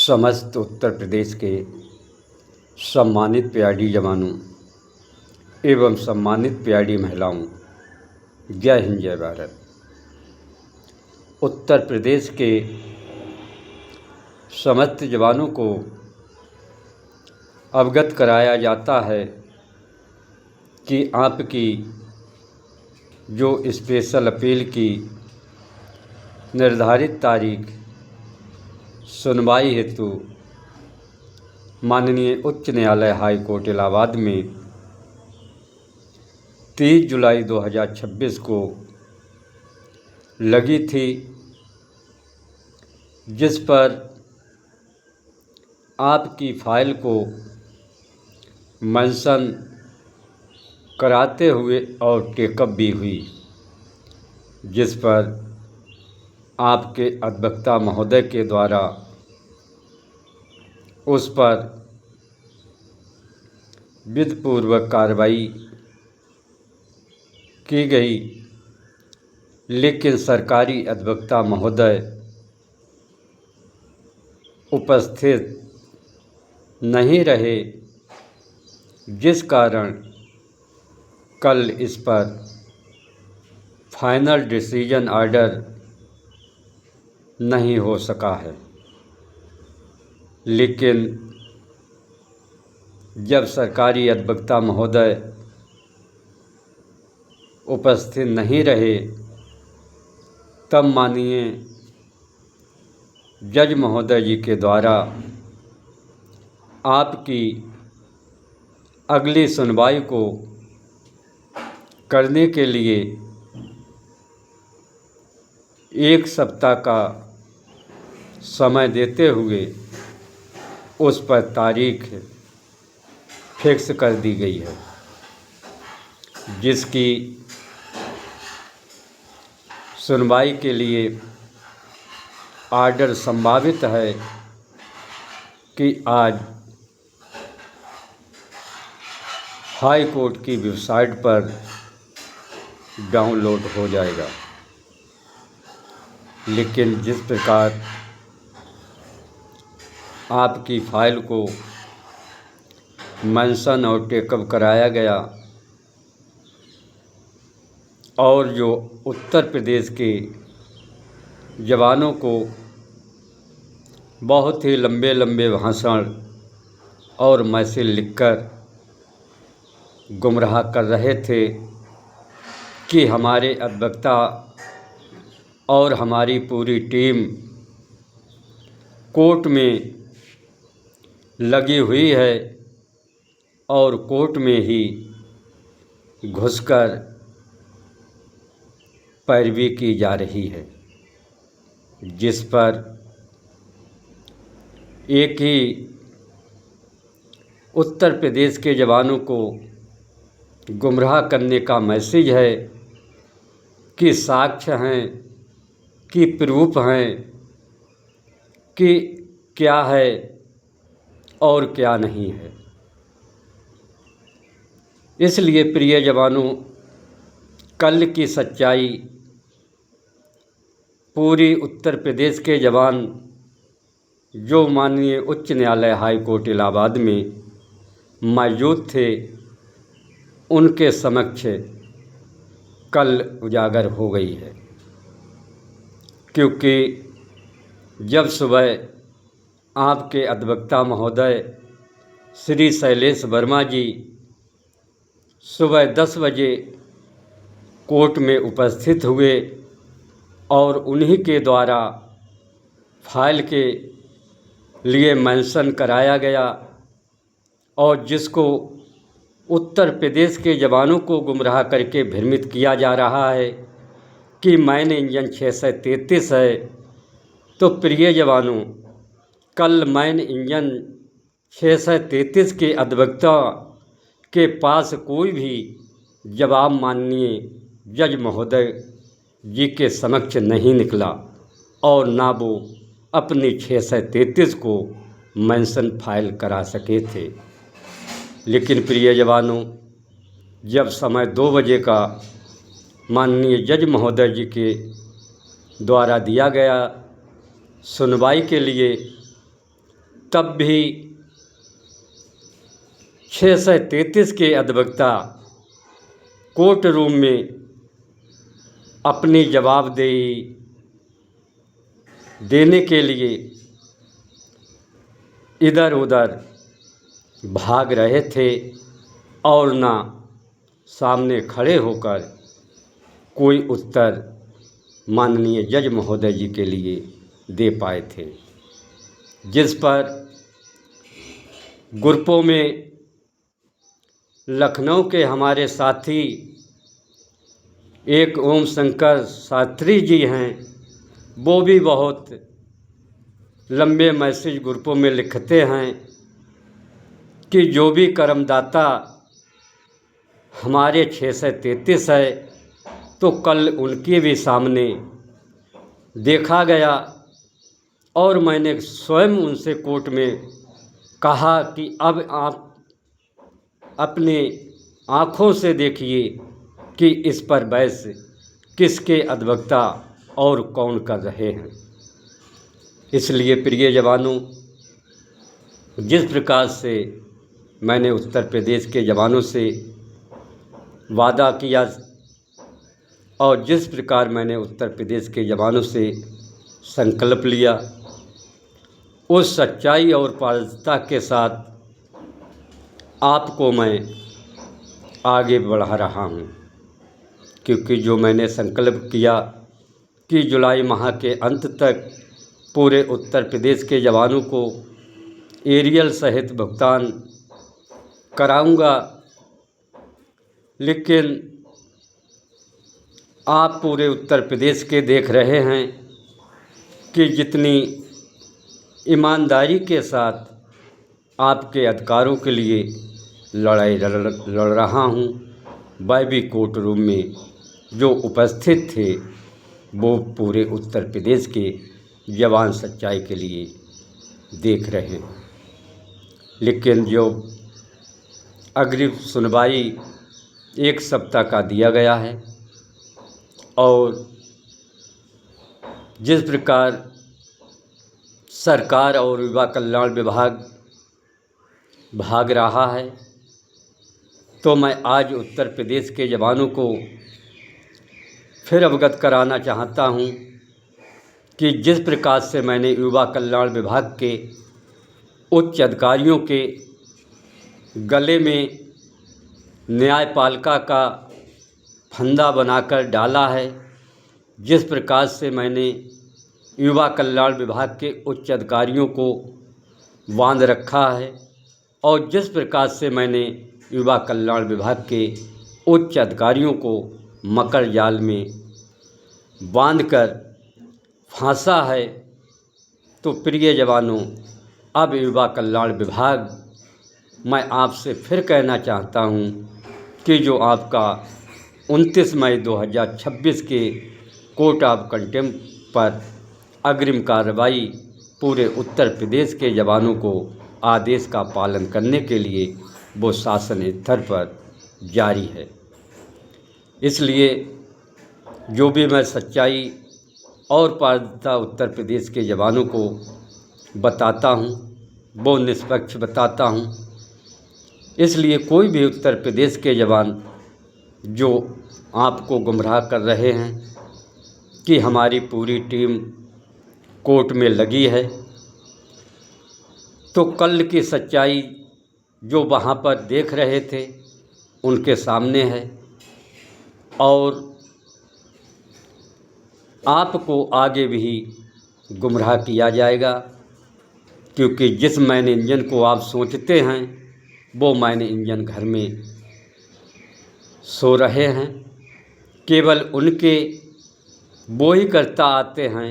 समस्त उत्तर प्रदेश के सम्मानित पीआईडी जवानों एवं सम्मानित पीआईडी महिलाओं, जय हिंद जय भारत। उत्तर प्रदेश के समस्त जवानों को अवगत कराया जाता है कि आपकी जो स्पेशल अपील की निर्धारित तारीख सुनवाई हेतु माननीय उच्च न्यायालय हाई कोर्ट इलाहाबाद में 30 जुलाई 2026 को लगी थी, जिस पर आपकी फाइल को मेंशन कराते हुए और टेकअप भी हुई, जिस पर आपके अधिवक्ता महोदय के द्वारा उस पर विधिपूर्वक कार्रवाई की गई, लेकिन सरकारी अधिवक्ता महोदय उपस्थित नहीं रहे, जिस कारण कल इस पर फाइनल डिसीजन ऑर्डर नहीं हो सका है। लेकिन जब सरकारी अधिवक्ता महोदय उपस्थित नहीं रहे, तब माननीय जज महोदय जी के द्वारा आपकी अगली सुनवाई को करने के लिए 1 सप्ताह का समय देते हुए उस पर तारीख फिक्स कर दी गई है, जिसकी सुनवाई के लिए ऑर्डर संभावित है कि आज हाई कोर्ट की वेबसाइट पर डाउनलोड हो जाएगा। लेकिन जिस प्रकार आपकी फाइल को मेंशन और टेकअप कराया गया और जो उत्तर प्रदेश के जवानों को बहुत ही लंबे लंबे भाषण और मैसेज लिखकर गुमराह कर रहे थे कि हमारे अधिवक्ता और हमारी पूरी टीम कोर्ट में लगी हुई है और कोर्ट में ही घुसकर पैरवी की जा रही है, जिस पर एक ही उत्तर प्रदेश के जवानों को गुमराह करने का मैसेज है कि साक्ष्य हैं, कि प्रूफ हैं, कि क्या है और क्या नहीं है। इसलिए प्रिय जवानों, कल की सच्चाई पूरी उत्तर प्रदेश के जवान जो माननीय उच्च न्यायालय हाई कोर्ट इलाहाबाद में मौजूद थे, उनके समक्ष कल उजागर हो गई है। क्योंकि जब सुबह आपके अधिवक्ता महोदय श्री शैलेश वर्मा जी सुबह 10 बजे कोर्ट में उपस्थित हुए और उन्हीं के द्वारा फाइल के लिए मेंशन कराया गया और जिसको उत्तर प्रदेश के जवानों को गुमराह करके भ्रमित किया जा रहा है कि मैन इंजन 633 है, तो प्रिय जवानों, कल मैन इंजन 633 के अधिवक्ता के पास कोई भी जवाब माननीय जज महोदय जी के समक्ष नहीं निकला और ना वो अपनी 633 को मेंशन फाइल करा सके थे। लेकिन प्रिय जवानों, जब समय 2 बजे का माननीय जज महोदय जी के द्वारा दिया गया सुनवाई के लिए, तब भी 633 के अधिवक्ता कोर्ट रूम में अपनी जवाबदेही देने के लिए इधर उधर भाग रहे थे और ना सामने खड़े होकर कोई उत्तर माननीय जज महोदय जी के लिए दे पाए थे, जिस पर ग्रुपों में लखनऊ के हमारे साथी एक ओम शंकर शास्त्री जी हैं, वो भी बहुत लंबे मैसेज ग्रुपों में लिखते हैं कि जो भी कर्मदाता हमारे 633 है तो कल उनके भी सामने देखा गया और मैंने स्वयं उनसे कोर्ट में कहा कि अब आप अपने आँखों से देखिए कि इस पर बहस किसके अधिवक्ता और कौन कर रहे हैं। इसलिए प्रिय जवानों, जिस प्रकार से मैंने उत्तर प्रदेश के जवानों से वादा किया और जिस प्रकार मैंने उत्तर प्रदेश के जवानों से संकल्प लिया, उस सच्चाई और पारदर्शिता के साथ आपको मैं आगे बढ़ा रहा हूँ, क्योंकि जो मैंने संकल्प किया कि जुलाई माह के अंत तक पूरे उत्तर प्रदेश के जवानों को एरियल सहित भुगतान कराऊंगा, लेकिन आप पूरे उत्तर प्रदेश के देख रहे हैं कि जितनी ईमानदारी के साथ आपके अधिकारों के लिए लड़ाई लड़ रहा हूँ, वह भी कोर्ट रूम में जो उपस्थित थे वो पूरे उत्तर प्रदेश के जवान सच्चाई के लिए देख रहे हैं। लेकिन जो अग्रिम सुनवाई 1 सप्ताह का दिया गया है और जिस प्रकार सरकार और युवा कल्याण विभाग भाग रहा है, तो मैं आज उत्तर प्रदेश के जवानों को फिर अवगत कराना चाहता हूं कि जिस प्रकार से मैंने युवा कल्याण विभाग के उच्च अधिकारियों के गले में न्यायपालिका का फंदा बनाकर डाला है, जिस प्रकार से मैंने युवा कल्याण विभाग के उच्च अधिकारियों को बांध रखा है और जिस प्रकार से मैंने युवा कल्याण विभाग के उच्च अधिकारियों को मकर जाल में बांधकर फांसा है, तो प्रिय जवानों, अब युवा कल्याण विभाग मैं आपसे फिर कहना चाहता हूं कि जो आपका 29 मई 2026 के कोर्ट ऑफ कंटेम्प्ट पर अग्रिम कार्रवाई पूरे उत्तर प्रदेश के जवानों को आदेश का पालन करने के लिए वो शासन स्तर पर जारी है। इसलिए जो भी मैं सच्चाई और पारदर्शिता उत्तर प्रदेश के जवानों को बताता हूँ वो निष्पक्ष बताता हूँ। इसलिए कोई भी उत्तर प्रदेश के जवान जो आपको गुमराह कर रहे हैं कि हमारी पूरी टीम कोर्ट में लगी है, तो कल की सच्चाई जो वहाँ पर देख रहे थे उनके सामने है और आपको आगे भी गुमराह किया जाएगा, क्योंकि जिस मैन इंजन को आप सोचते हैं वो मैन इंजन घर में सो रहे हैं। केवल उनके वो ही कर्ता आते हैं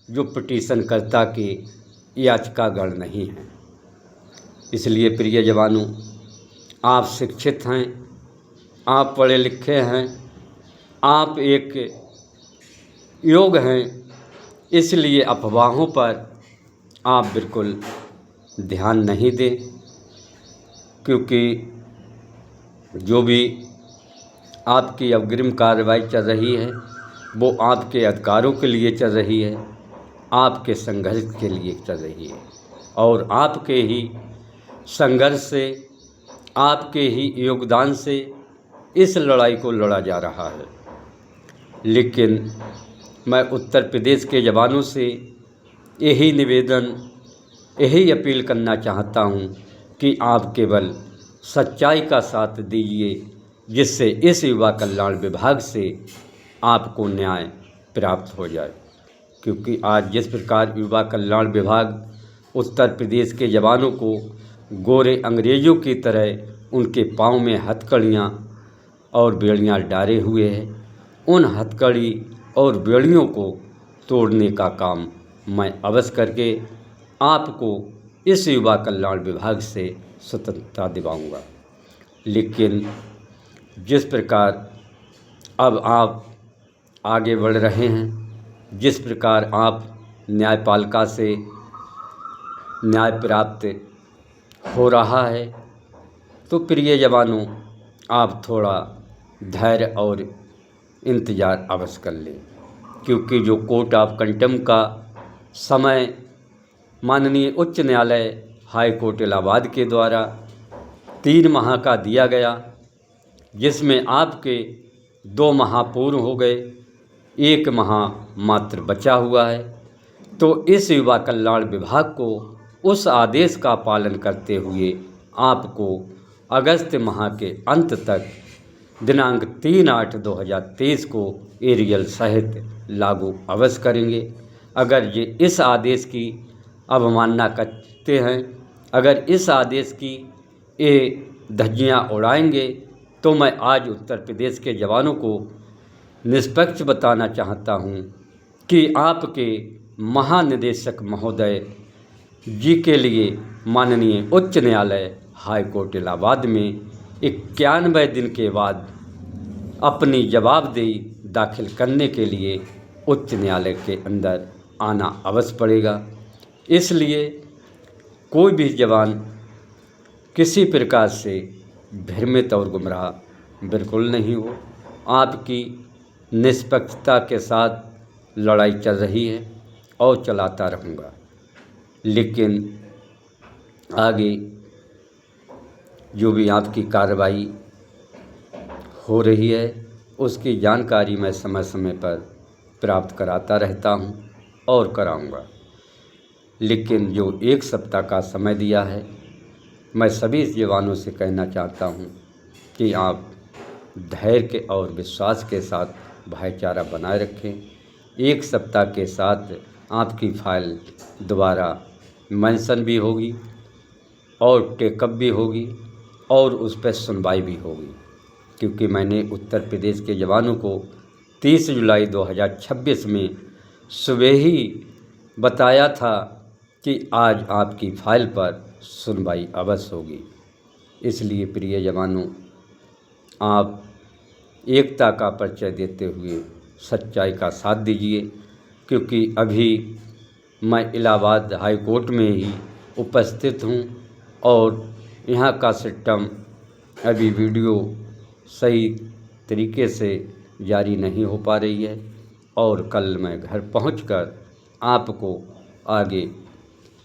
जो पिटीशनकर्ता के याचिकागण नहीं हैं। इसलिए प्रिय जवानों, आप शिक्षित हैं, आप पढ़े लिखे हैं, आप एक योग्य हैं, इसलिए अफवाहों पर आप बिल्कुल ध्यान नहीं दें, क्योंकि जो भी आपकी अग्रिम कार्रवाई चल रही है वो आपके अधिकारों के लिए चल रही है, आपके संघर्ष के लिए चल रही है। और आपके ही संघर्ष से, आपके ही योगदान से इस लड़ाई को लड़ा जा रहा है। लेकिन मैं उत्तर प्रदेश के जवानों से यही निवेदन, यही अपील करना चाहता हूँ कि आप केवल सच्चाई का साथ दीजिए, जिससे इस युवा कल्याण विभाग से आपको न्याय प्राप्त हो जाए। क्योंकि आज जिस प्रकार युवा कल्याण विभाग उत्तर प्रदेश के जवानों को गोरे अंग्रेज़ों की तरह उनके पाँव में हथकड़ियाँ और बेड़ियाँ डाले हुए है, उन हथकड़ी और बेड़ियों को तोड़ने का काम मैं अवश्य करके आपको इस युवा कल्याण विभाग से स्वतंत्रता दिलाऊंगा। लेकिन जिस प्रकार अब आप आगे बढ़ रहे हैं, जिस प्रकार आप न्यायपालिका से न्याय प्राप्त हो रहा है, तो प्रिय जवानों, आप थोड़ा धैर्य और इंतज़ार अवश्य कर लें। क्योंकि जो कोर्ट ऑफ कंटेम्प्ट का समय माननीय उच्च न्यायालय हाई कोर्ट इलाहाबाद के द्वारा 3 माह का दिया गया, जिसमें आपके 2 माह पूर्ण हो गए, 1 माह मात्र बचा हुआ है। तो इस युवा कल्याण विभाग को उस आदेश का पालन करते हुए आपको अगस्त माह के अंत तक दिनांक 3/8/2023 को एरियल सहित लागू अवश्य करेंगे। अगर ये इस आदेश की अवमानना करते हैं, अगर इस आदेश की ये धज्जियाँ उड़ाएंगे, तो मैं आज उत्तर प्रदेश के जवानों को निष्पक्ष बताना चाहता हूँ कि आपके महानिदेशक महोदय जी के लिए माननीय उच्च न्यायालय हाई कोर्ट इलाहाबाद में 91 दिन के बाद अपनी जवाबदेही दाखिल करने के लिए उच्च न्यायालय के अंदर आना अवश्य पड़ेगा। इसलिए कोई भी जवान किसी प्रकार से भ्रमित और गुमराह बिल्कुल नहीं हो। आपकी निष्पक्षता के साथ लड़ाई चल रही है और चलाता रहूँगा। लेकिन आगे जो भी आपकी कार्रवाई हो रही है, उसकी जानकारी मैं समय समय पर प्राप्त कराता रहता हूँ और कराऊँगा। लेकिन जो 1 सप्ताह का समय दिया है, मैं सभी जवानों से कहना चाहता हूँ कि आप धैर्य के और विश्वास के साथ भाईचारा बनाए रखें। 1 सप्ताह के साथ आपकी फाइल दोबारा मेंशन भी होगी और टेकअप भी होगी और उस पर सुनवाई भी होगी। क्योंकि मैंने उत्तर प्रदेश के जवानों को 30 जुलाई 2026 में सुबह ही बताया था कि आज आपकी फाइल पर सुनवाई अवश्य होगी। इसलिए प्रिय जवानों, आप एकता का परिचय देते हुए सच्चाई का साथ दीजिए। क्योंकि अभी मैं इलाहाबाद हाई कोर्ट में ही उपस्थित हूँ और यहाँ का सिस्टम अभी वीडियो सही तरीके से जारी नहीं हो पा रही है और कल मैं घर पहुंचकर आपको आगे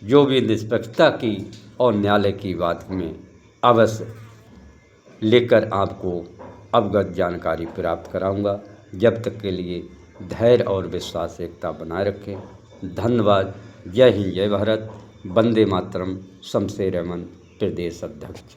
जो भी निष्पक्षता की और न्यायालय की बात में अवश्य लेकर आपको अवगत जानकारी प्राप्त कराऊंगा। जब तक के लिए धैर्य और विश्वास एकता बनाए रखें। धन्यवाद। जय हिंद, जय भारत, वंदे मातरम। शमशेर अहमद, प्रदेश अध्यक्ष।